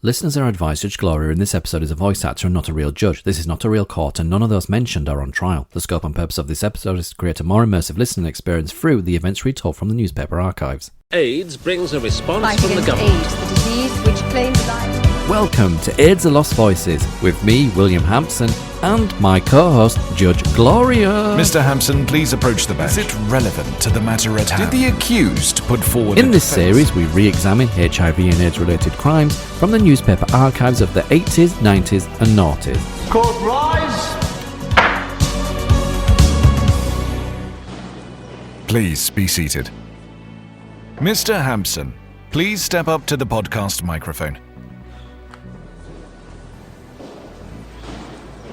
Listeners are advised Judge Gloria in this episode is a voice actor and not a real judge. This is not a real court and none of those mentioned are on trial. The scope and purpose of this episode is to create a more immersive listening experience through the events retold from the newspaper archives. AIDS brings a response Fight from the against government. AIDS, the disease which claims life. Welcome to AIDS Are Lost Voices with me, William Hampson, and my co-host, Judge Gloria. Mr. Hampson, please approach the bench. Is it relevant to the matter at hand? Did the accused put forward In this series, we re-examine HIV and AIDS-related crimes from the newspaper archives of the 80s, 90s and noughties. Court rise! Please be seated. Mr. Hampson, please step up to the podcast microphone.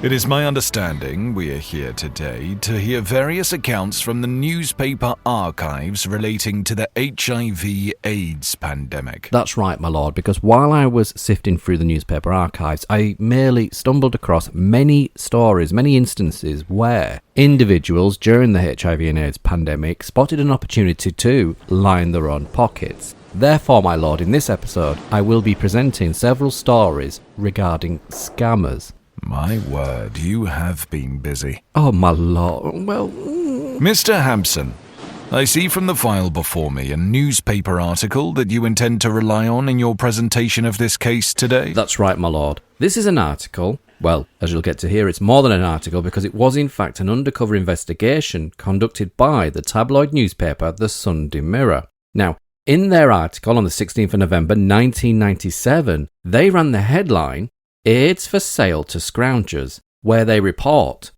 It is my understanding we are here today to hear various accounts from the newspaper archives relating to the HIV/AIDS pandemic. That's right, my lord, because while I was sifting through the newspaper archives, I merely stumbled across many stories, many instances where individuals during the HIV and AIDS pandemic spotted an opportunity to line their own pockets. Therefore, my lord, in this episode, I will be presenting several stories regarding scammers. My word, you have been busy. Oh, my lord, well... Mr. Hampson, I see from the file before me a newspaper article that you intend to rely on in your presentation of this case today. That's right, my lord. This is an article. Well, as you'll get to hear, it's more than an article because it was in fact an undercover investigation conducted by the tabloid newspaper The Sunday Mirror. Now, in their article on the 16th of November 1997, they ran the headline, AIDS for sale to scroungers, where they report,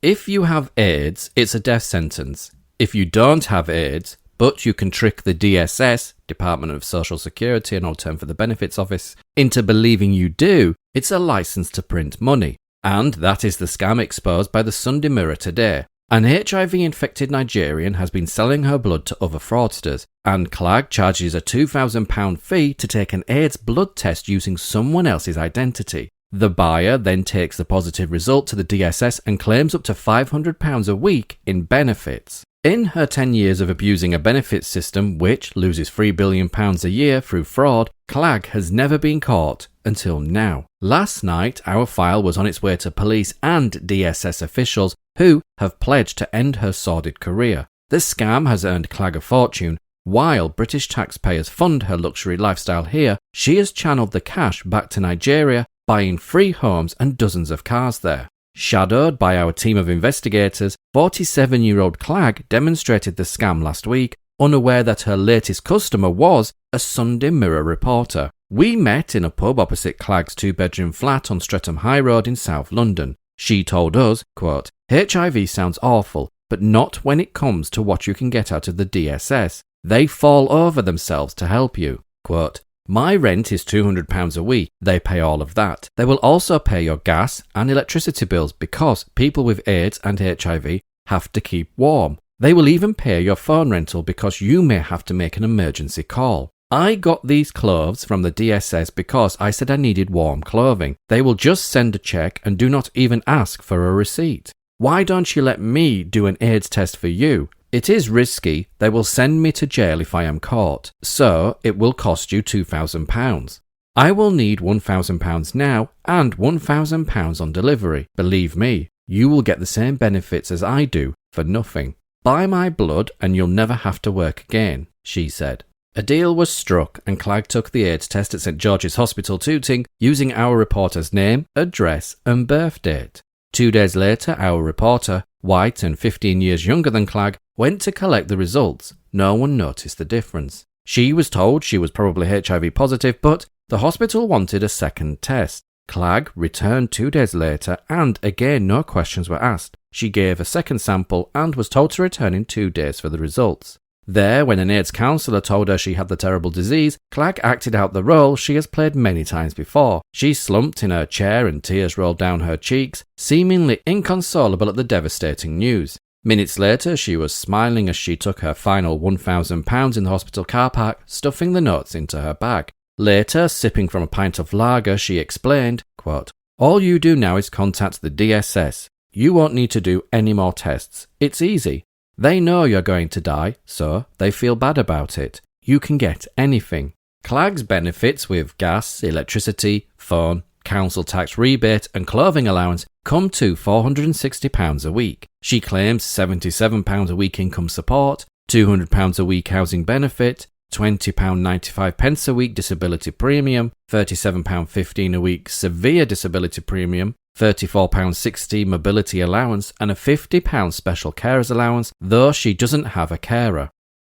if you have AIDS, it's a death sentence. If you don't have AIDS, but you can trick the DSS, Department of Social Security and Old Term for the Benefits Office, into believing you do, it's a license to print money. And that is the scam exposed by the Sunday Mirror today. An HIV-infected Nigerian has been selling her blood to other fraudsters, and Clague charges a £2,000 fee to take an AIDS blood test using someone else's identity. The buyer then takes the positive result to the DSS and claims up to £500 a week in benefits. In her 10 years of abusing a benefits system which loses £3 billion a year through fraud, Clague has never been caught until now. Last night, our file was on its way to police and DSS officials who have pledged to end her sordid career. The scam has earned Clague a fortune. While British taxpayers fund her luxury lifestyle here, she has channeled the cash back to Nigeria, buying free homes and dozens of cars there. Shadowed by our team of investigators, 47-year-old Clague demonstrated the scam last week, unaware that her latest customer was a Sunday Mirror reporter. We met in a pub opposite Clague's two-bedroom flat on Streatham High Road in South London. She told us, quote, HIV sounds awful, but not when it comes to what you can get out of the DSS. They fall over themselves to help you. Quote, my rent is £200 a week. They pay all of that. They will also pay your gas and electricity bills because people with AIDS and HIV have to keep warm. They will even pay your phone rental because you may have to make an emergency call. I got these clothes from the DSS because I said I needed warm clothing. They will just send a check and do not even ask for a receipt. Why don't you let me do an AIDS test for you? It is risky. They will send me to jail if I am caught. So it will cost you £2,000. I will need £1,000 now and £1,000 on delivery. Believe me, you will get the same benefits as I do for nothing. Buy my blood and you'll never have to work again, she said. A deal was struck and Clague took the AIDS test at St George's Hospital Tooting using our reporter's name, address and birth date. 2 days later, our reporter, white and 15 years younger than Clague, went to collect the results. No one noticed the difference. She was told she was probably HIV positive, but the hospital wanted a second test. Clague returned 2 days later and again no questions were asked. She gave a second sample and was told to return in 2 days for the results. There, when an AIDS counsellor told her she had the terrible disease, Clague acted out the role she has played many times before. She slumped in her chair and tears rolled down her cheeks, seemingly inconsolable at the devastating news. Minutes later, she was smiling as she took her final £1,000 in the hospital car park, stuffing the notes into her bag. Later, sipping from a pint of lager, she explained, quote, all you do now is contact the DSS. You won't need to do any more tests. It's easy. They know you're going to die, so they feel bad about it. You can get anything. Clague's benefits with gas, electricity, phone, council tax rebate and clothing allowance come to £460 a week. She claims £77 a week income support, £200 a week housing benefit, £20.95 a week disability premium, £37.15 a week severe disability premium, £34.60 mobility allowance and a £50 special carers allowance, though she doesn't have a carer.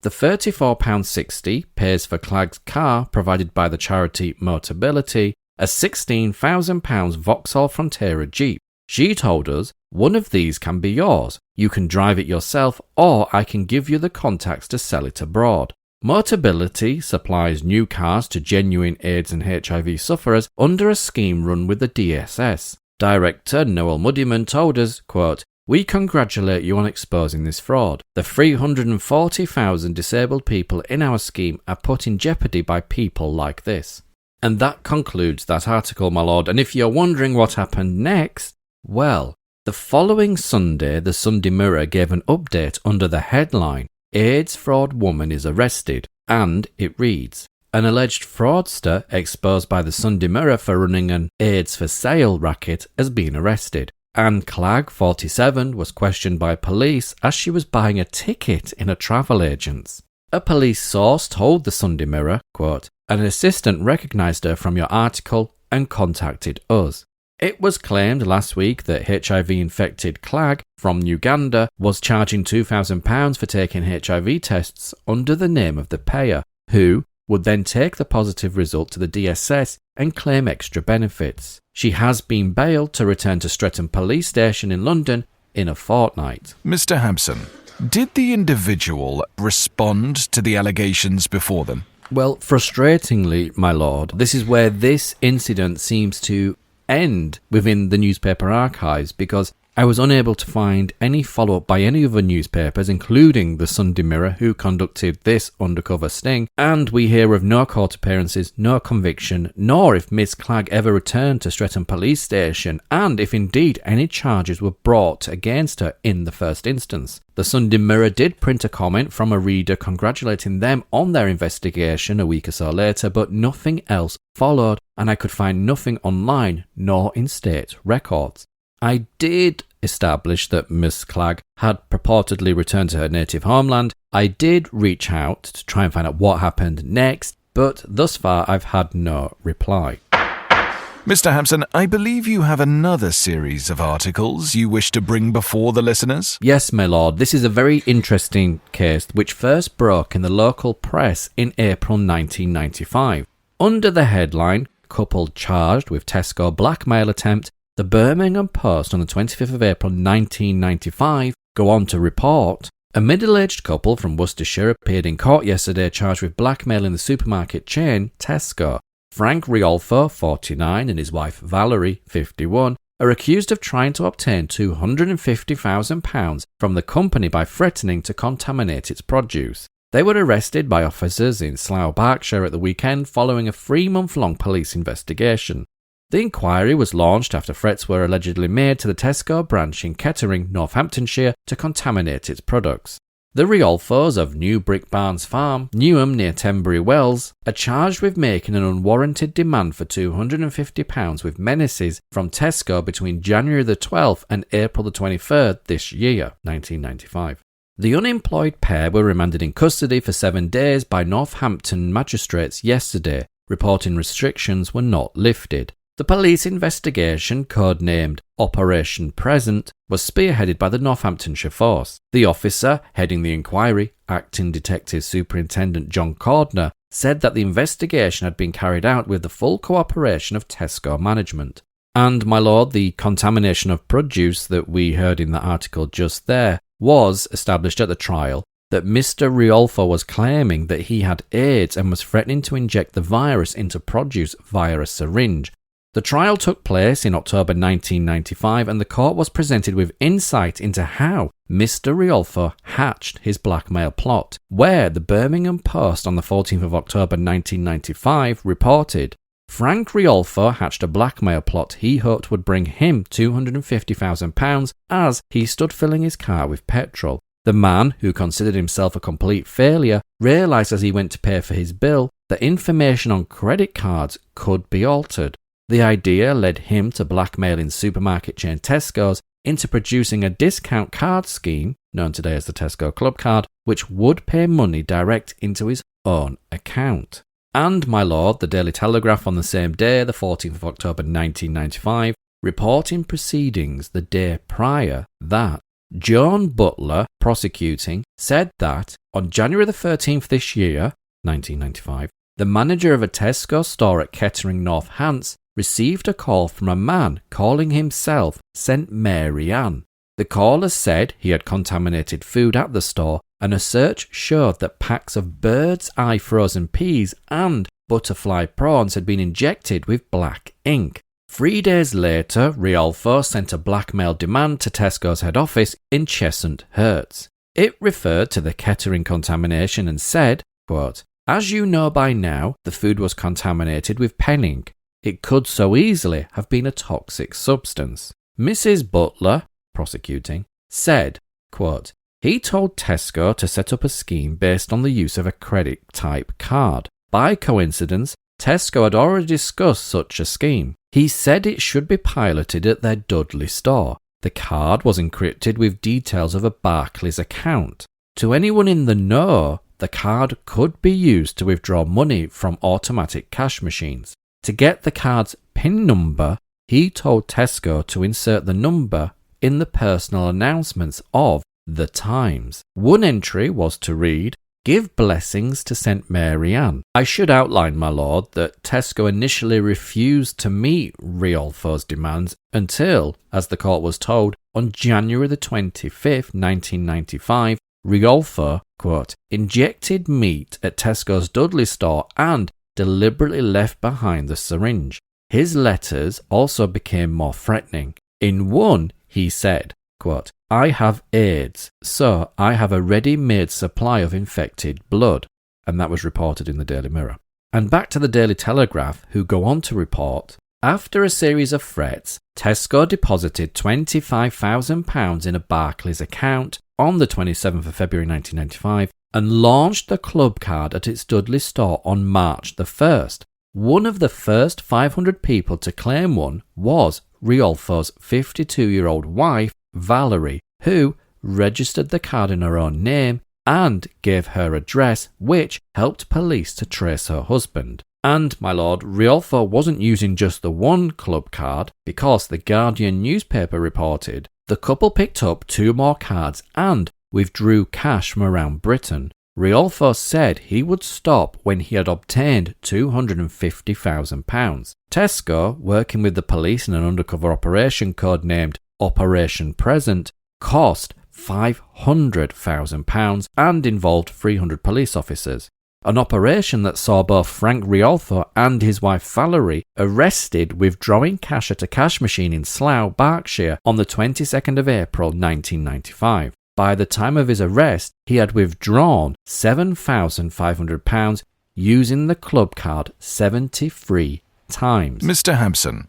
The £34.60 pays for Clague's car provided by the charity Motability, a £16,000 Vauxhall Frontera Jeep. She told us, one of these can be yours. You can drive it yourself or I can give you the contacts to sell it abroad. Motability supplies new cars to genuine AIDS and HIV sufferers under a scheme run with the DSS. Director Noel Muddyman told us, quote, "We congratulate you on exposing this fraud. The 340,000 disabled people in our scheme are put in jeopardy by people like this." And that concludes that article, my lord. And if you're wondering what happened next, well, the following Sunday, the Sunday Mirror gave an update under the headline, AIDS fraud woman is arrested, and it reads, an alleged fraudster exposed by the Sunday Mirror for running an AIDS for sale racket has been arrested. Anne Clague, 47, was questioned by police as she was buying a ticket in a travel agent's. A police source told the Sunday Mirror, quote, "An assistant recognised her from your article and contacted us." It was claimed last week that HIV-infected Clague from Uganda was charging £2,000 for taking HIV tests under the name of the payer, who would then take the positive result to the DSS and claim extra benefits. She has been bailed to return to Streatham Police Station in London in a fortnight. Mr. Hampson, did the individual respond to the allegations before them? Well, frustratingly, my lord, this is where this incident seems to end within the newspaper archives, because I was unable to find any follow-up by any other newspapers, including the Sunday Mirror, who conducted this undercover sting, and we hear of no court appearances, no conviction, nor if Miss Clague ever returned to Streatham Police Station, and if indeed any charges were brought against her in the first instance. The Sunday Mirror did print a comment from a reader congratulating them on their investigation a week or so later, but nothing else followed, and I could find nothing online nor in state records. I did establish that Miss Clague had purportedly returned to her native homeland. I did reach out to try and find out what happened next, but thus far I've had no reply. Mr. Hampson, I believe you have another series of articles you wish to bring before the listeners? Yes, my lord. This is a very interesting case which first broke in the local press in April 1995. Under the headline, couple charged with Tesco blackmail attempt, the Birmingham Post on the 25th of April 1995 go on to report, a middle-aged couple from Worcestershire appeared in court yesterday charged with blackmailing the supermarket chain Tesco. Frank Riolfo, 49, and his wife Valerie, 51, are accused of trying to obtain £250,000 from the company by threatening to contaminate its produce. They were arrested by officers in Slough, Berkshire at the weekend following a 3-month-long police investigation. The inquiry was launched after threats were allegedly made to the Tesco branch in Kettering, Northamptonshire, to contaminate its products. The Riolfos of New Brick Barns Farm, Newham near Tenbury Wells, are charged with making an unwarranted demand for £250 with menaces from Tesco between January the 12th and April the 23rd this year, 1995. The unemployed pair were remanded in custody for 7 days by Northampton magistrates yesterday, reporting restrictions were not lifted. The police investigation, codenamed Operation Present, was spearheaded by the Northamptonshire Force. The officer heading the inquiry, Acting Detective Superintendent John Cordner, said that the investigation had been carried out with the full cooperation of Tesco management. And, my lord, the contamination of produce that we heard in the article just there was established at the trial that Mr. Riolfo was claiming that he had AIDS and was threatening to inject the virus into produce via a syringe. The trial took place in October 1995 and the court was presented with insight into how Mr. Riolfo hatched his blackmail plot, where the Birmingham Post on the 14th of October 1995 reported, Frank Riolfo hatched a blackmail plot he hoped would bring him £250,000 as he stood filling his car with petrol. The man, who considered himself a complete failure, realised as he went to pay for his bill that information on credit cards could be altered. The idea led him to blackmailing supermarket chain Tesco's into producing a discount card scheme, known today as the Tesco Club Card, which would pay money direct into his own account. And, my lord, the Daily Telegraph on the same day, the 14th of October 1995, reporting proceedings the day prior that Joan Butler, prosecuting, said that on January the 13th this year, 1995, the manager of a Tesco store at Kettering North Hants received a call from a man calling himself St. Mary Ann. The caller said he had contaminated food at the store, and a search showed that packs of bird's eye frozen peas and butterfly prawns had been injected with black ink. 3 days later, Riolfo sent a blackmail demand to Tesco's head office in Cheshunt Herts. It referred to the Kettering contamination and said, quote, "As you know by now, the food was contaminated with pen ink. It could so easily have been a toxic substance." Mrs. Butler, prosecuting, said, quote, "He told Tesco to set up a scheme based on the use of a credit-type card. By coincidence, Tesco had already discussed such a scheme. He said it should be piloted at their Dudley store. The card was encrypted with details of a Barclays account. To anyone in the know, the card could be used to withdraw money from automatic cash machines. To get the card's PIN number, he told Tesco to insert the number in the personal announcements of The Times. One entry was to read, 'Give blessings to St. Mary Ann.' I should outline, my lord, that Tesco initially refused to meet Riolfo's demands until, as the court was told, on January the 25th, 1995, Riolfo, quote, injected meat at Tesco's Dudley store and deliberately left behind the syringe. His letters also became more threatening. In one, he said, quote, 'I have AIDS, so I have a ready-made supply of infected blood,' and that was reported in the Daily Mirror. And back to the Daily Telegraph, who go on to report, after a series of threats, Tesco deposited £25,000 in a Barclays account on the 27th of February 1995 and launched the club card at its Dudley store on March the 1st. One of the first 500 people to claim one was Riolfo's 52-year-old wife, Valerie, who registered the card in her own name and gave her address, which helped police to trace her husband. And, my lord, Riolfo wasn't using just the one club card, because the Guardian newspaper reported the couple picked up 2 more cards and withdrew cash from around Britain. Riolfo said he would stop when he had obtained £250,000. Tesco, working with the police in an undercover operation codenamed Operation Present, cost £500,000 and involved 300 police officers. An operation that saw both Frank Riolfo and his wife Valerie arrested withdrawing cash at a cash machine in Slough, Berkshire on the 22nd of April 1995. By the time of his arrest, he had withdrawn £7,500 using the club card 73 times. Mr. Hampson,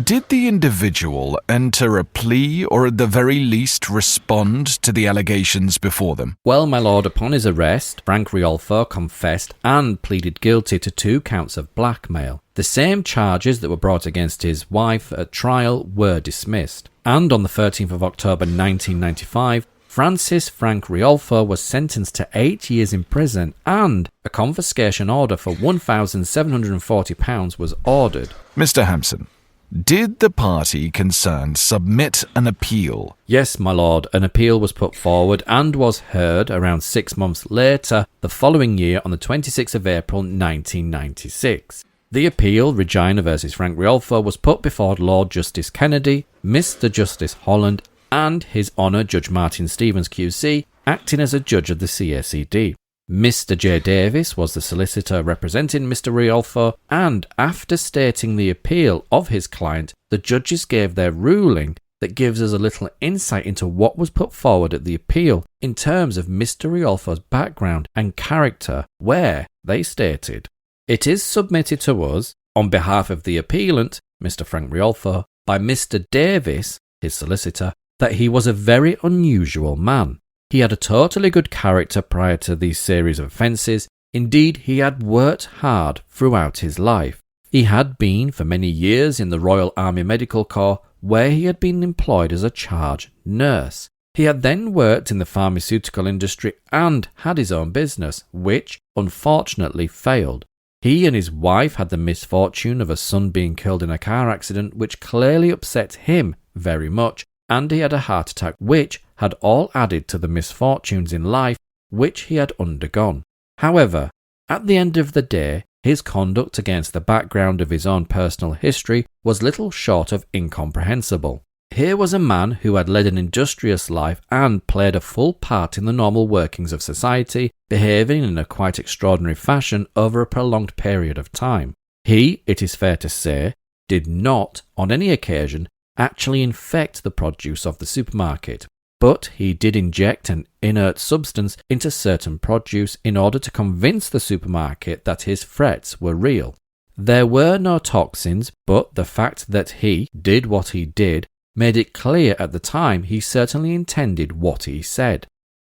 did the individual enter a plea or at the very least respond to the allegations before them? Well, my lord, upon his arrest, Frank Riolfo confessed and pleaded guilty to 2 counts of blackmail. The same charges that were brought against his wife at trial were dismissed. And on the 13th of October 1995, Frank Riolfo was sentenced to 8 years in prison and a confiscation order for £1,740 was ordered. Mr. Hampson, did the party concerned submit an appeal? Yes, my lord, an appeal was put forward and was heard around 6 months later, the following year on the 26th of April 1996. The appeal, Regina versus Frank Riolfo, was put before Lord Justice Kennedy, Mr. Justice Holland, and His Honour Judge Martin Stevens QC, acting as a judge of the CACD. Mr. J. Davis was the solicitor representing Mr. Riolfo, and after stating the appeal of his client, the judges gave their ruling that gives us a little insight into what was put forward at the appeal in terms of Mr. Riolfo's background and character, where they stated, "It is submitted to us, on behalf of the appellant, Mr. Frank Riolfo, by Mr. Davis, his solicitor, that he was a very unusual man. He had a totally good character prior to these series of offences. Indeed, he had worked hard throughout his life. He had been for many years in the Royal Army Medical Corps, where he had been employed as a charge nurse. He had then worked in the pharmaceutical industry and had his own business, which unfortunately failed. He and his wife had the misfortune of a son being killed in a car accident, which clearly upset him very much, and he had a heart attack, which had all added to the misfortunes in life which he had undergone. However, at the end of the day, his conduct against the background of his own personal history was little short of incomprehensible. Here was a man who had led an industrious life and played a full part in the normal workings of society, behaving in a quite extraordinary fashion over a prolonged period of time. He, it is fair to say, did not, on any occasion, actually infect the produce of the supermarket, but he did inject an inert substance into certain produce in order to convince the supermarket that his threats were real. There were no toxins, but the fact that he did what he did made it clear at the time he certainly intended what he said.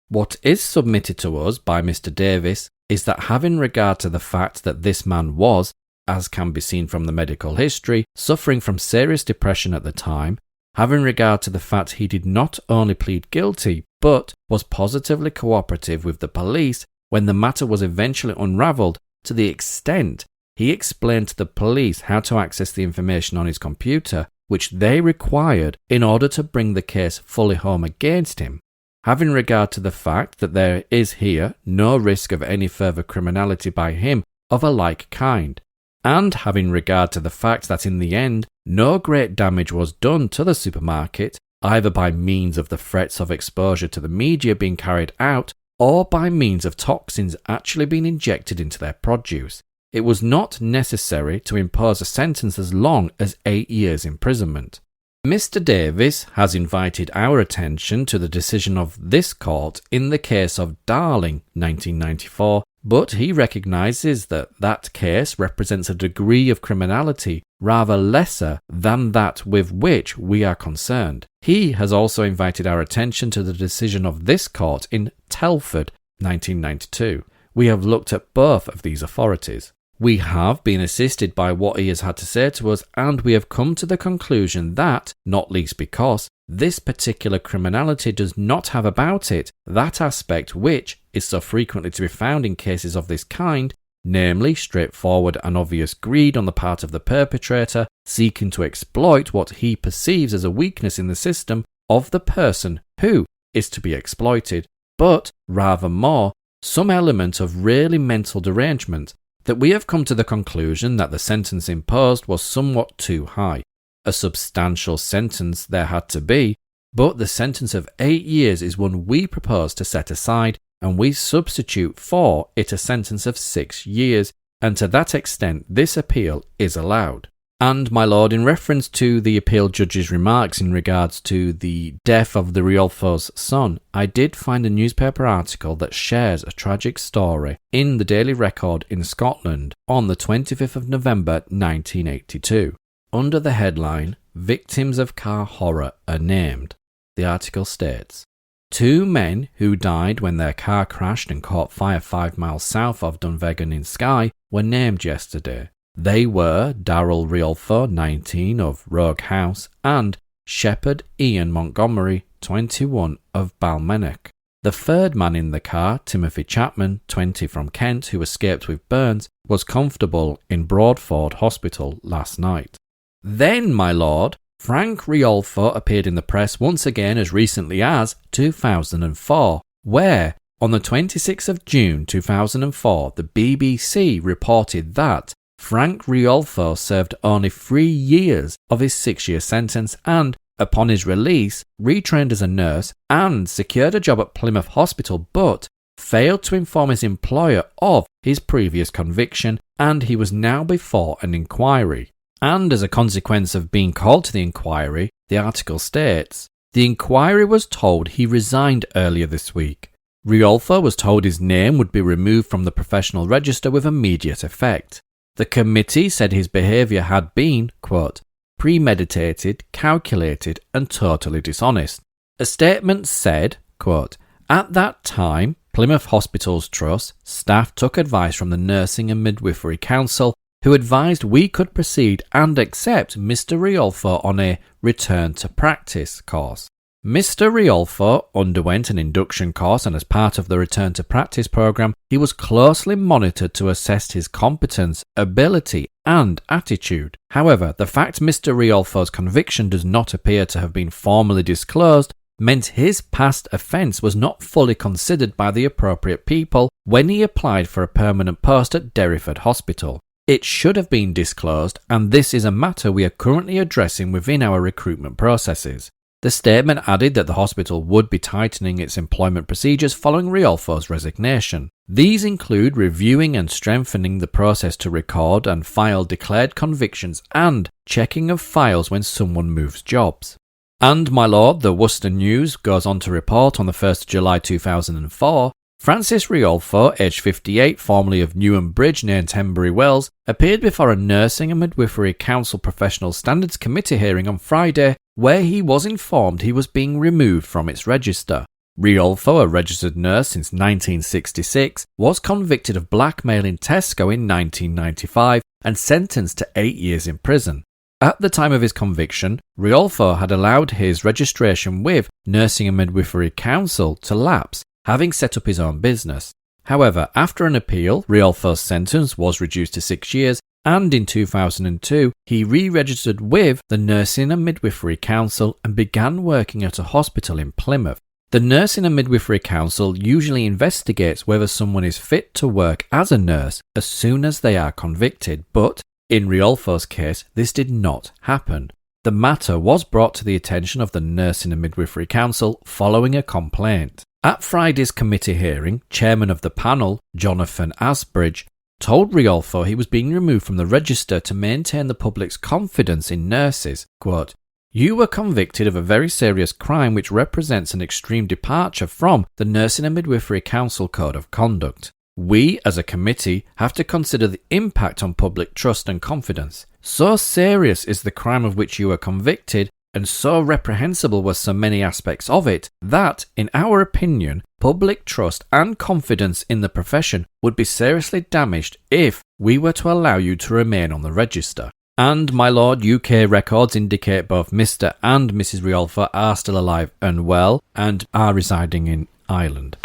What is submitted to us by Mr. Davis is that, having regard to the fact that this man was, as can be seen from the medical history, suffering from serious depression at the time, having regard to the fact he did not only plead guilty, but was positively cooperative with the police when the matter was eventually unravelled, to the extent he explained to the police how to access the information on his computer, which they required in order to bring the case fully home against him. Having regard to the fact that there is here no risk of any further criminality by him of a like kind, and having regard to the fact that in the end no great damage was done to the supermarket, either by means of the threats of exposure to the media being carried out, or by means of toxins actually being injected into their produce, it was not necessary to impose a sentence as long as 8 years imprisonment. Mr. Davis has invited our attention to the decision of this court in the case of Darling, 1994, but he recognises that that case represents a degree of criminality rather lesser than that with which we are concerned. He has also invited our attention to the decision of this court in Telford, 1992. We have looked at both of these authorities. We have been assisted by what he has had to say to us, and we have come to the conclusion that, not least because this particular criminality does not have about it that aspect which is so frequently to be found in cases of this kind, namely straightforward and obvious greed on the part of the perpetrator, seeking to exploit what he perceives as a weakness in the system of the person who is to be exploited, but rather more some element of really mental derangement, that we have come to the conclusion that the sentence imposed was somewhat too high. A substantial sentence there had to be, but the sentence of 8 years is one we propose to set aside, and we substitute for it a sentence of 6 years, and to that extent this appeal is allowed. And, my lord, in reference to the appeal judge's remarks in regards to the death of the Riolfo's son, I did find a newspaper article that shares a tragic story in the Daily Record in Scotland on the 25th of November 1982. Under the headline, "Victims of Car Horror Are Named," the article states, 2 men who died when their car crashed and caught fire 5 miles south of Dunvegan in Skye were named yesterday. They were Darrell Riolfo, 19, of Rogue House, and Shepherd Ian Montgomery, 21, of Balmenach. The third man in the car, Timothy Chapman, 20, from Kent, who escaped with burns, was comfortable in Broadford Hospital last night. Then, my lord, Frank Riolfo appeared in the press once again as recently as 2004, where, on the 26th of June 2004, the BBC reported that Frank Riolfo served only 3 years of his 6-year sentence and, upon his release, retrained as a nurse and secured a job at Plymouth Hospital, but failed to inform his employer of his previous conviction, and he was now before an inquiry. And as a consequence of being called to the inquiry, the article states, the inquiry was told he resigned earlier this week. Riolfo was told his name would be removed from the professional register with immediate effect. The committee said his behaviour had been, quote, premeditated, calculated and totally dishonest. A statement said, quote, at that time, Plymouth Hospitals Trust staff took advice from the Nursing and Midwifery Council, who advised we could proceed and accept Mr. Riolfo on a return to practice course. Mr. Riolfo underwent an induction course, and as part of the return to practice program, he was closely monitored to assess his competence, ability, and attitude. However, the fact Mr. Riolfo's conviction does not appear to have been formally disclosed meant his past offence was not fully considered by the appropriate people when he applied for a permanent post at Derriford Hospital. It should have been disclosed, and this is a matter we are currently addressing within our recruitment processes. The statement added that the hospital would be tightening its employment procedures following Riolfo's resignation. These include reviewing and strengthening the process to record and file declared convictions and checking of files when someone moves jobs. And, my lord, the Worcester News goes on to report on the 1st of July 2004, Francis Riolfo, aged 58, formerly of Newham Bridge near Tenbury Wells, appeared before a Nursing and Midwifery Council Professional Standards Committee hearing on Friday, where he was informed he was being removed from its register. Riolfo, a registered nurse since 1966, was convicted of blackmailing Tesco in 1995 and sentenced to 8 years in prison. At the time of his conviction, Riolfo had allowed his registration with Nursing and Midwifery Council to lapse, having set up his own business. However, after an appeal, Riolfo's sentence was reduced to 6 years, and in 2002, he re-registered with the Nursing and Midwifery Council and began working at a hospital in Plymouth. The Nursing and Midwifery Council usually investigates whether someone is fit to work as a nurse as soon as they are convicted, but in Riolfo's case, this did not happen. The matter was brought to the attention of the Nursing and Midwifery Council following a complaint. At Friday's committee hearing, chairman of the panel, Jonathan Asbridge, told Riolfo he was being removed from the register to maintain the public's confidence in nurses. Quote, "You were convicted of a very serious crime which represents an extreme departure from the Nursing and Midwifery Council Code of Conduct. We, as a committee, have to consider the impact on public trust and confidence. So serious is the crime of which you were convicted, and so reprehensible were so many aspects of it, that, in our opinion, public trust and confidence in the profession would be seriously damaged if we were to allow you to remain on the register. And, my lord, UK records indicate both Mr. and Mrs. Riolfo are still alive and well, and are residing in Ireland.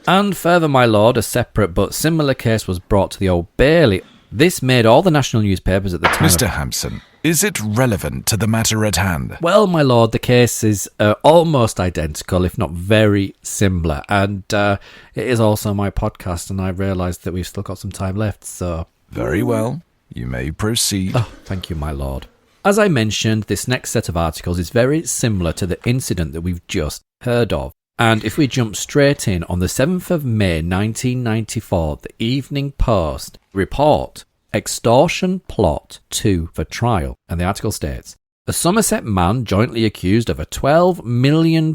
And further, my lord, a separate but similar case was brought to the Old Bailey. This made all the national newspapers at the time. Mr. Hampson, is it relevant to the matter at hand? Well, my lord, the case is almost identical, if not very similar. And it is also my podcast, and I realised that we've still got some time left, so... Very well. You may proceed. Oh, thank you, my lord. As I mentioned, this next set of articles is very similar to the incident that we've just heard of. And if we jump straight in, on the 7th of May 1994, the Evening Post report, Extortion Plot 2 for Trial, and the article states, a Somerset man jointly accused of a £12 million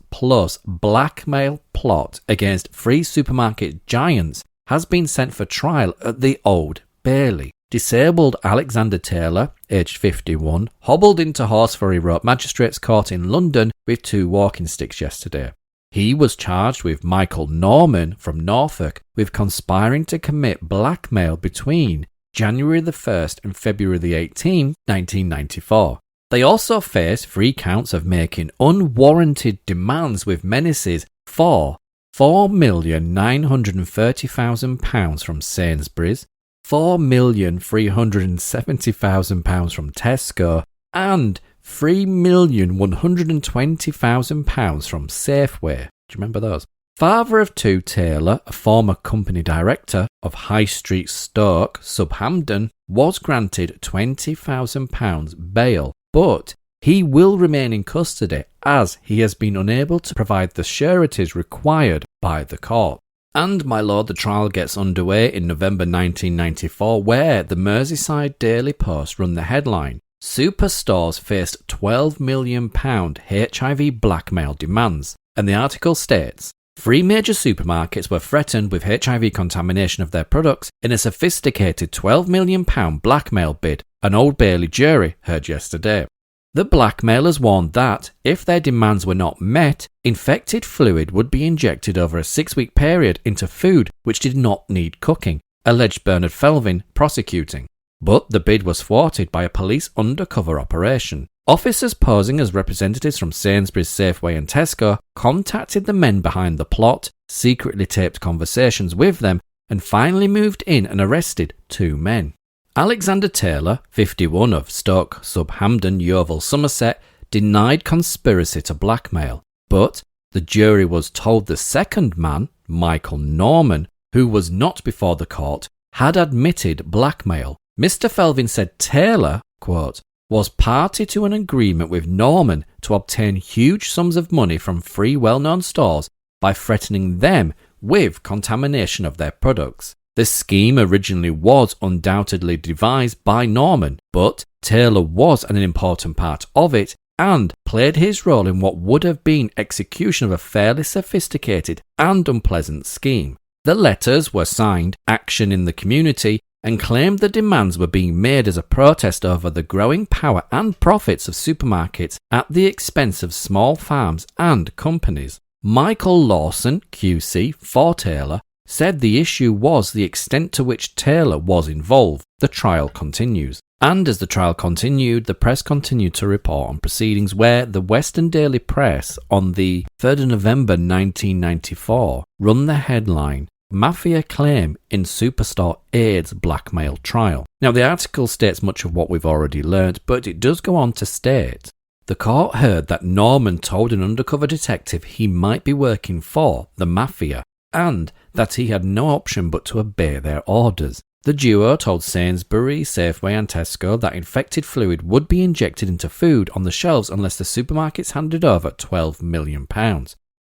plus blackmail plot against free supermarket giants has been sent for trial at the Old Bailey. Disabled Alexander Taylor, aged 51, hobbled into Horseferry Road Magistrates Court in London with 2 walking sticks yesterday. He was charged with Michael Norman from Norfolk with conspiring to commit blackmail between January the 1st and February the 18th, 1994. They also face 3 counts of making unwarranted demands with menaces for £4,930,000 from Sainsbury's, £4,370,000 from Tesco, and £3,120,000 from Safeway. Do you remember those? Father of 2 Taylor, a former company director of High Street Stoke, Southampton, was granted £20,000 bail, but he will remain in custody as he has been unable to provide the sureties required by the court. And, my lord, the trial gets underway in November 1994, where the Merseyside Daily Post run the headline, Superstores faced £12 million HIV blackmail demands. And the article states, 3 major supermarkets were threatened with HIV contamination of their products in a sophisticated £12 million blackmail bid, an Old Bailey jury heard yesterday. The blackmailers warned that, if their demands were not met, infected fluid would be injected over a 6-week period into food which did not need cooking, alleged Bernard Felvin, prosecuting. But the bid was thwarted by a police undercover operation. Officers posing as representatives from Sainsbury's, Safeway and Tesco contacted the men behind the plot, secretly taped conversations with them, and finally moved in and arrested 2 men. Alexander Taylor, 51, of Stoke Subhampton, Yeovil, Somerset, denied conspiracy to blackmail, but the jury was told the second man, Michael Norman, who was not before the court, had admitted blackmail. Mr. Felvin said Taylor, quote, was party to an agreement with Norman to obtain huge sums of money from 3 well-known stores by threatening them with contamination of their products. The scheme originally was undoubtedly devised by Norman, but Taylor was an important part of it and played his role in what would have been execution of a fairly sophisticated and unpleasant scheme. The letters were signed Action in the Community and claimed the demands were being made as a protest over the growing power and profits of supermarkets at the expense of small farms and companies. Michael Lawson, QC, for Taylor, said the issue was the extent to which Taylor was involved. The trial continues. And as the trial continued, the press continued to report on proceedings where the Western Daily Press on the 3rd of November 1994 run the headline, Mafia Claim in Superstore Aids Blackmail Trial. Now the article states much of what we've already learned, but it does go on to state, the court heard that Norman told an undercover detective he might be working for the Mafia, and that he had no option but to obey their orders. The duo told Sainsbury's, Safeway and Tesco that infected fluid would be injected into food on the shelves unless the supermarkets handed over £12 million.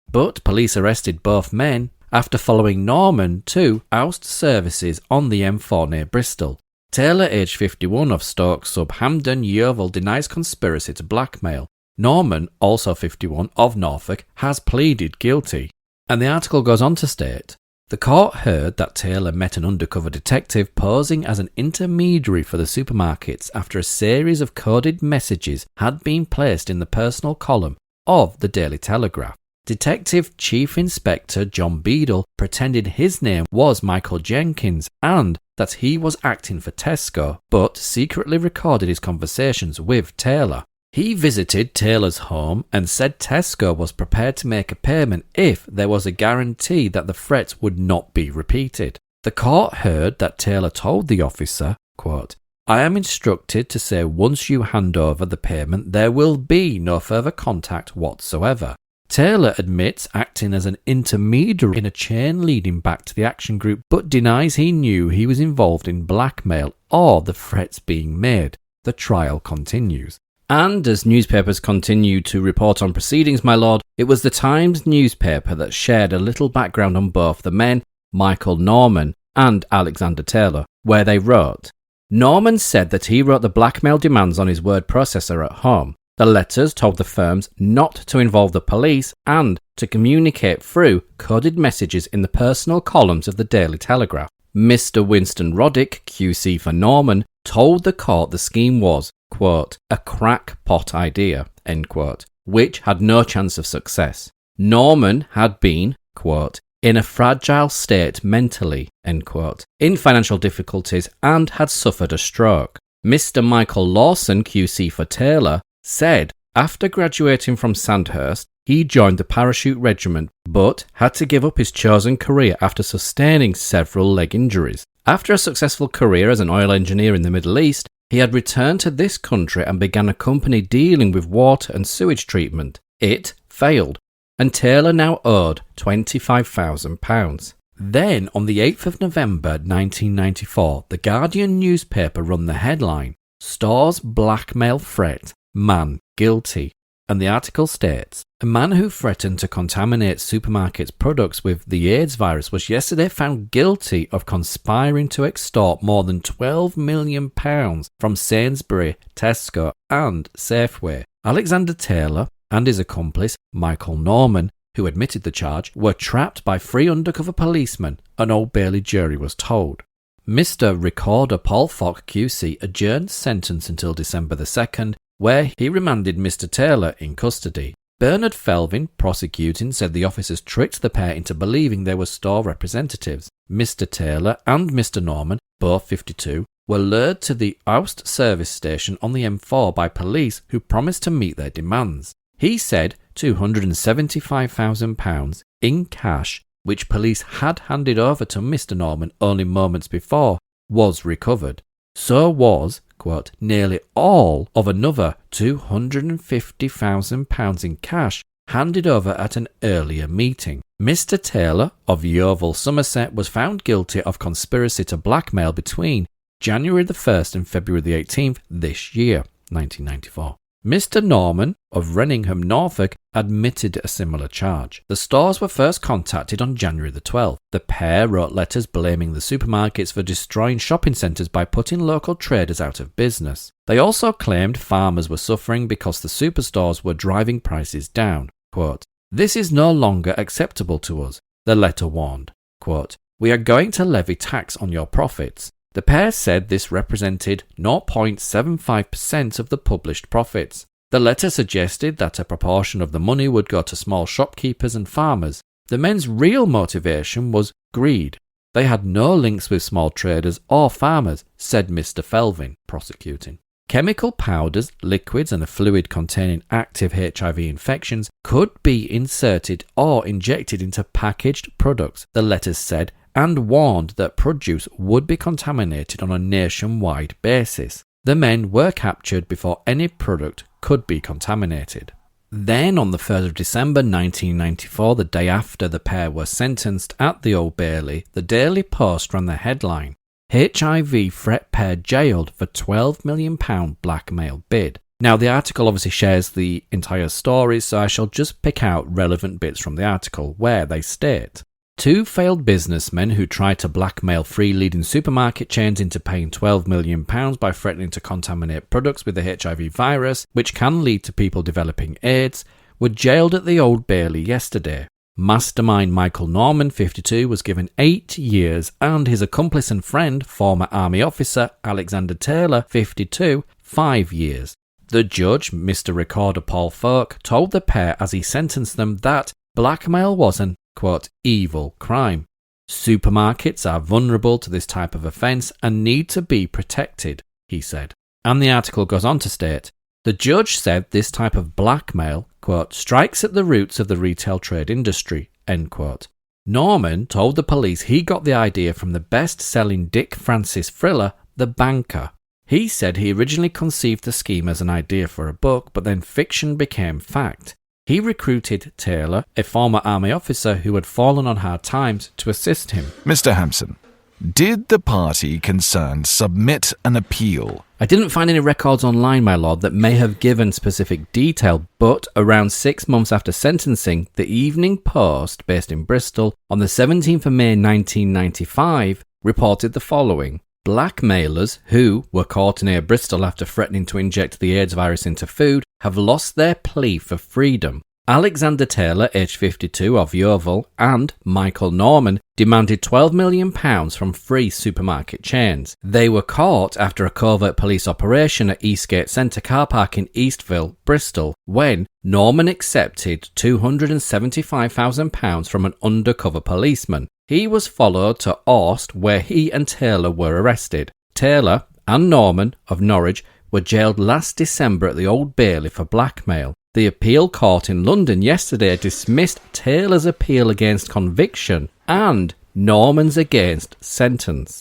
But police arrested both men after following Norman to oust services on the M4 near Bristol. Taylor, aged 51, of Stoke Subhampton, Yeovil, denies conspiracy to blackmail. Norman, also 51, of Norfolk, has pleaded guilty. And the article goes on to state, the court heard that Taylor met an undercover detective posing as an intermediary for the supermarkets after a series of coded messages had been placed in the personal column of the Daily Telegraph. Detective Chief Inspector John Beadle pretended his name was Michael Jenkins and that he was acting for Tesco, but secretly recorded his conversations with Taylor. He visited Taylor's home and said Tesco was prepared to make a payment if there was a guarantee that the threats would not be repeated. The court heard that Taylor told the officer, quote, I am instructed to say once you hand over the payment there will be no further contact whatsoever. Taylor admits acting as an intermediary in a chain leading back to the action group, but denies he knew he was involved in blackmail or the threats being made. The trial continues. And as newspapers continue to report on proceedings, my lord, it was the Times newspaper that shared a little background on both the men, Michael Norman and Alexander Taylor, where they wrote, Norman said that he wrote the blackmail demands on his word processor at home. The letters told the firms not to involve the police and to communicate through coded messages in the personal columns of the Daily Telegraph. Mr. Winston Roddick, QC for Norman, told the court the scheme was, quote, a crackpot idea, end quote, which had no chance of success. Norman had been, quote, in a fragile state mentally, end quote, in financial difficulties and had suffered a stroke. Mr. Michael Lawson, QC for Taylor, said after graduating from Sandhurst, he joined the parachute regiment but had to give up his chosen career after sustaining several leg injuries. After a successful career as an oil engineer in the Middle East, he had returned to this country and began a company dealing with water and sewage treatment. It failed, and Taylor now owed £25,000. Then, on the 8th of November 1994, the Guardian newspaper run the headline, Stores Blackmail Threat, Man Guilty. And the article states, a man who threatened to contaminate supermarkets' products with the AIDS virus was yesterday found guilty of conspiring to extort more than £12 million from Sainsbury, Tesco and Safeway. Alexander Taylor and his accomplice, Michael Norman, who admitted the charge, were trapped by 3 undercover policemen, an Old Bailey jury was told. Mr. Recorder Paul Falk QC adjourned sentence until December the 2nd, where he remanded Mr. Taylor in custody. Bernard Felvin, prosecuting, said the officers tricked the pair into believing they were store representatives. Mr. Taylor and Mr. Norman, both 52, were lured to the Aust service station on the M4 by police who promised to meet their demands. He said £275,000 in cash, which police had handed over to Mr. Norman only moments before, was recovered. So was, quote, nearly all of another £250,000 in cash handed over at an earlier meeting. Mr. Taylor of Yeovil, Somerset, was found guilty of conspiracy to blackmail between January the 1st and February the 18th this year, 1994. Mr. Norman of Renningham, Norfolk, admitted a similar charge. The stores were first contacted on January the 12th. The pair wrote letters blaming the supermarkets for destroying shopping centres by putting local traders out of business. They also claimed farmers were suffering because the superstores were driving prices down. Quote, "This is no longer acceptable to us," the letter warned. Quote, "We are going to levy tax on your profits." The pair said this represented 0.75% of the published profits. The letter suggested that a proportion of the money would go to small shopkeepers and farmers. The men's real motivation was greed. They had no links with small traders or farmers, said Mr. Felvin, prosecuting. Chemical powders, liquids and a fluid containing active HIV infections could be inserted or injected into packaged products, the letters said, and warned that produce would be contaminated on a nationwide basis. The men were captured before any product could be contaminated. Then, on the 3rd of December 1994, the day after the pair were sentenced at the Old Bailey, the Daily Post ran the headline, "HIV threat pair jailed for £12 million blackmail bid." Now, the article obviously shares the entire story, so I shall just pick out relevant bits from the article where they state, two failed businessmen who tried to blackmail three leading supermarket chains into paying £12 million by threatening to contaminate products with the HIV virus, which can lead to people developing AIDS, were jailed at the Old Bailey yesterday. Mastermind Michael Norman, 52, was given 8 years, and his accomplice and friend, former Army officer Alexander Taylor, 52, 5 years. The judge, Mr. Recorder Paul Folk, told the pair as he sentenced them that blackmail was an, quote, evil crime. Supermarkets are vulnerable to this type of offence and need to be protected, he said. And the article goes on to state, the judge said this type of blackmail, quote, strikes at the roots of the retail trade industry, end quote. Norman told the police he got the idea from the best-selling Dick Francis thriller, The Banker. He said he originally conceived the scheme as an idea for a book, but then fiction became fact. He recruited Taylor, a former army officer who had fallen on hard times, to assist him. Mr. Hampson, did the party concerned submit an appeal? I didn't find any records online, my lord, that may have given specific detail, but around 6 months after sentencing, the Evening Post, based in Bristol, on the 17th of May 1995, reported the following. Blackmailers, who were caught near Bristol after threatening to inject the AIDS virus into food, have lost their plea for freedom. Alexander Taylor, aged 52, of Yeovil, and Michael Norman demanded £12 million from three supermarket chains. They were caught after a covert police operation at Eastgate Centre car park in Eastville, Bristol, when Norman accepted £275,000 from an undercover policeman. He was followed to Aust, where he and Taylor were arrested. Taylor and Norman of Norwich were jailed last December at the Old Bailey for blackmail. The appeal court in London yesterday dismissed Taylor's appeal against conviction and Norman's against sentence.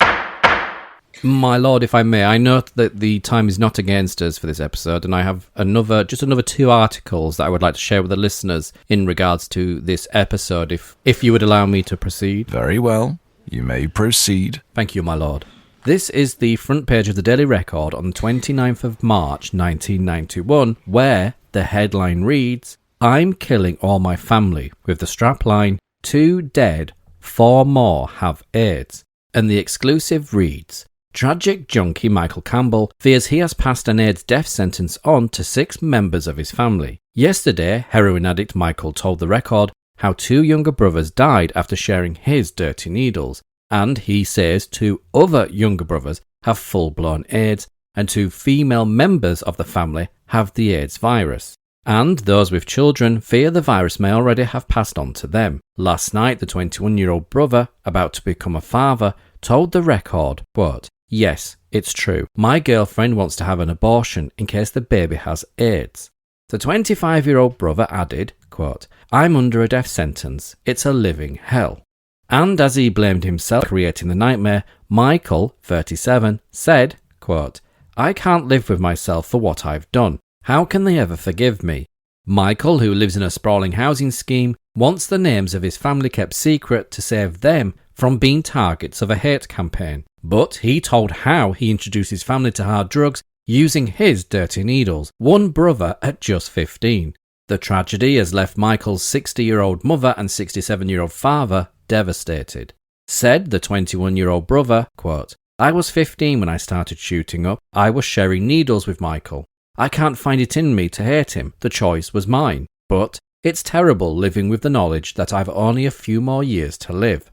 My lord, if I may, I note that the time is not against us for this episode, and I have another 2 articles that I would like to share with the listeners in regards to this episode, if you would allow me to proceed. Very well. You may proceed. Thank you, my lord. This is the front page of the Daily Record on the 29th of March 1991, where the headline reads, I'm killing all my family, with the strapline, 2 dead, 4 more have AIDS. And the exclusive reads, Tragic junkie Michael Campbell fears he has passed an AIDS death sentence on to 6 members of his family. Yesterday, heroin addict Michael told the Record how 2 younger brothers died after sharing his dirty needles, and he says 2 other younger brothers have full-blown AIDS and 2 female members of the family have the AIDS virus. And those with children fear the virus may already have passed on to them. Last night, the 21-year-old brother, about to become a father, told the Record, quote, "Yes, it's true. My girlfriend wants to have an abortion in case the baby has AIDS." The 25-year-old brother added, quote, "I'm under a death sentence. It's a living hell." And as he blamed himself for creating the nightmare, Michael, 37, said, quote, "I can't live with myself for what I've done. How can they ever forgive me?" Michael, who lives in a sprawling housing scheme, wants the names of his family kept secret to save them from being targets of a hate campaign. But he told how he introduced his family to hard drugs using his dirty needles, one brother at just 15. The tragedy has left Michael's 60-year-old mother and 67-year-old father devastated. Said the 21-year-old brother, quote, "I was 15 when I started shooting up. I was sharing needles with Michael. I can't find it in me to hate him. The choice was mine. But it's terrible living with the knowledge that I've only a few more years to live."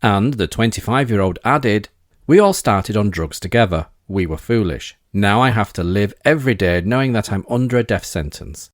And the 25-year-old added, "We all started on drugs together. We were foolish. Now I have to live every day knowing that I'm under a death sentence."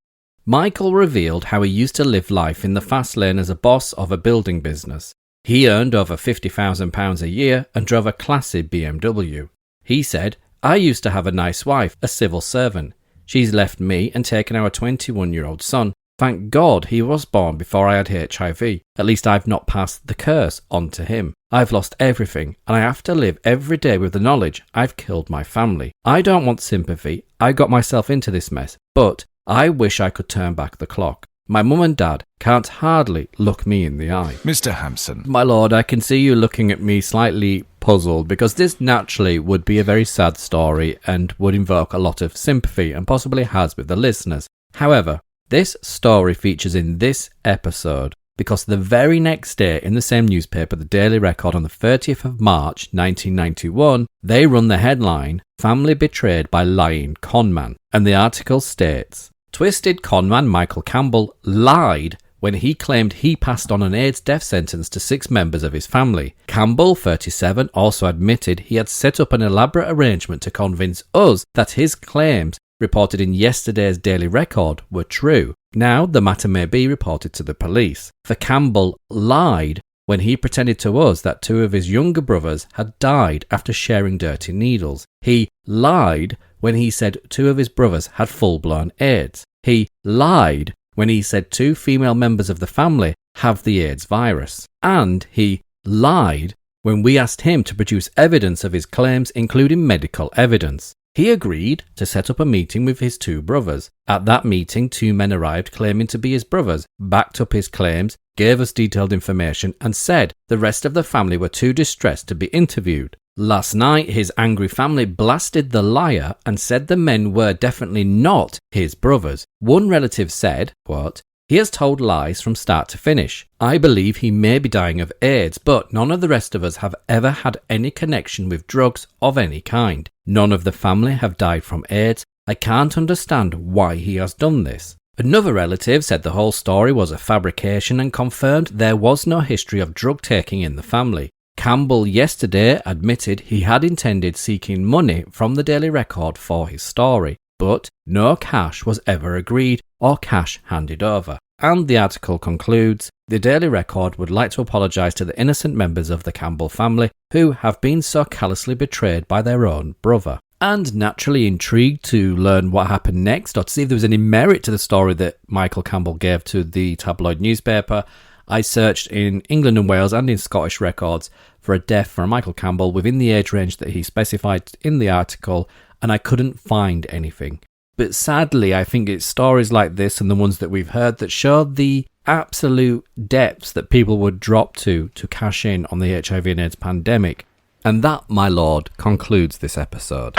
Michael revealed how he used to live life in the fast lane as a boss of a building business. He earned over £50,000 a year and drove a classy BMW. He said, "I used to have a nice wife, a civil servant. She's left me and taken our 21-year-old son. Thank God he was born before I had HIV. At least I've not passed the curse on to him. I've lost everything, and I have to live every day with the knowledge I've killed my family. I don't want sympathy. I got myself into this mess, but I wish I could turn back the clock. My mum and dad can't hardly look me in the eye." Mr. Hampson. My lord, I can see you looking at me slightly puzzled, because this naturally would be a very sad story and would invoke a lot of sympathy, and possibly has with the listeners. However, this story features in this episode because the very next day in the same newspaper, the Daily Record, on the 30th of March 1991, they run the headline, "Family Betrayed by Lying Conman," and the article states, "Twisted conman Michael Campbell lied when he claimed he passed on an AIDS death sentence to 6 members of his family. Campbell, 37, also admitted he had set up an elaborate arrangement to convince us that his claims reported in yesterday's Daily Record were true. Now the matter may be reported to the police. For Campbell lied when he pretended to us that 2 of his younger brothers had died after sharing dirty needles. He lied when he said 2 of his brothers had full-blown AIDS. He lied when he said 2 female members of the family have the AIDS virus. And he lied when we asked him to produce evidence of his claims, including medical evidence. He agreed to set up a meeting with his 2 brothers. At that meeting, 2 men arrived claiming to be his brothers, backed up his claims, gave us detailed information, and said the rest of the family were too distressed to be interviewed. Last night, his angry family blasted the liar and said the men were definitely not his brothers. One relative said, quote, "He has told lies from start to finish. I believe he may be dying of AIDS, but none of the rest of us have ever had any connection with drugs of any kind. None of the family have died from AIDS. I can't understand why he has done this." Another relative said the whole story was a fabrication and confirmed there was no history of drug taking in the family. Campbell yesterday admitted he had intended seeking money from the Daily Record for his story, but no cash was ever agreed or cash handed over. And the article concludes, "The Daily Record would like to apologise to the innocent members of the Campbell family who have been so callously betrayed by their own brother." And naturally intrigued to learn what happened next, or to see if there was any merit to the story that Michael Campbell gave to the tabloid newspaper, I searched in England and Wales and in Scottish records for a death for Michael Campbell within the age range that he specified in the article, and I couldn't find anything. But sadly, I think it's stories like this and the ones that we've heard that show the absolute depths that people would drop to cash in on the HIV and AIDS pandemic. And that, my lord, concludes this episode.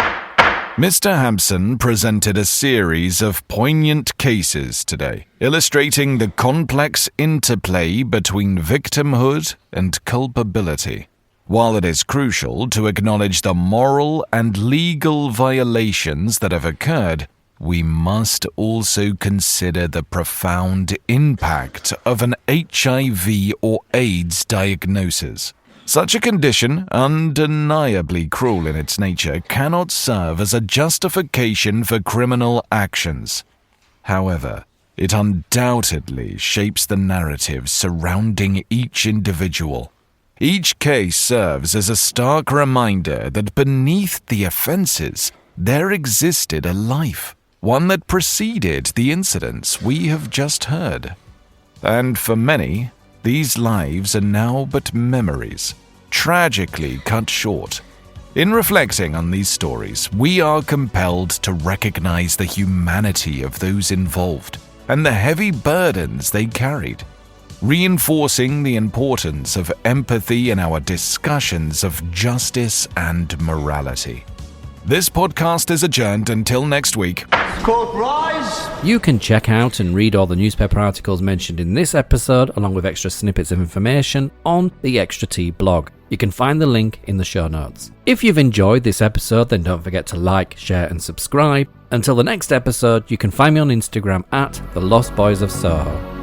Mr. Hampson presented a series of poignant cases today, illustrating the complex interplay between victimhood and culpability. While it is crucial to acknowledge the moral and legal violations that have occurred, we must also consider the profound impact of an HIV or AIDS diagnosis. Such a condition, undeniably cruel in its nature, cannot serve as a justification for criminal actions. However, it undoubtedly shapes the narrative surrounding each individual. Each case serves as a stark reminder that beneath the offences, there existed a life, one that preceded the incidents we have just heard. And for many, these lives are now but memories, tragically cut short. In reflecting on these stories, we are compelled to recognize the humanity of those involved and the heavy burdens they carried, reinforcing the importance of empathy in our discussions of justice and morality. This podcast is adjourned until next week. Court rise! You can check out and read all the newspaper articles mentioned in this episode, along with extra snippets of information, on the Extra T blog. You can find the link in the show notes. If you've enjoyed this episode, then don't forget to like, share and subscribe. Until the next episode, you can find me on Instagram at The Lost Boys of Soho.